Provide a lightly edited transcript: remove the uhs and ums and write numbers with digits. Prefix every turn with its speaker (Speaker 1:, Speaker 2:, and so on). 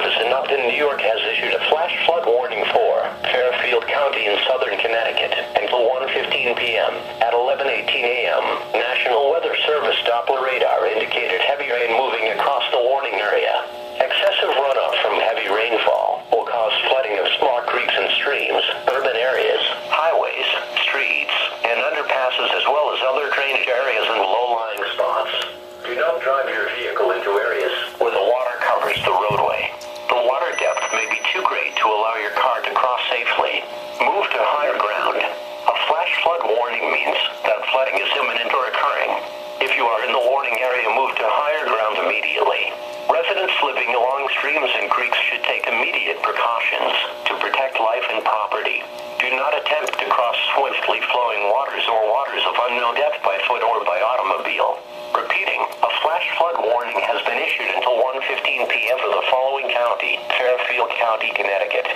Speaker 1: Service in Upton, New York has issued a flash flood warning for Fairfield County in southern Connecticut until 1:15 p.m. At 11:18 a.m., National Weather Service Doppler radar indicated heavy rain moving across the warning area. Excessive runoff from heavy rainfall will cause flooding of small creeks and streams, urban areas, highways, streets, and underpasses, as well as other drainage areas and low-lying spots. Do not drive your vehicle into areas where the water covers the roadway. The water depth may be too great to allow your car to cross safely. Move to higher ground. A flash flood warning means that flooding is imminent or occurring. If you are in the warning area, move to higher ground immediately. Residents living along streams and creeks should take immediate precautions to protect life and property. Do not attempt to cross swiftly flowing waters or waters of unknown depth by foot or by automobile. Repeating, a flash flood warning has been issued until 1:15 p.m. for the following county: Fairfield County, Connecticut.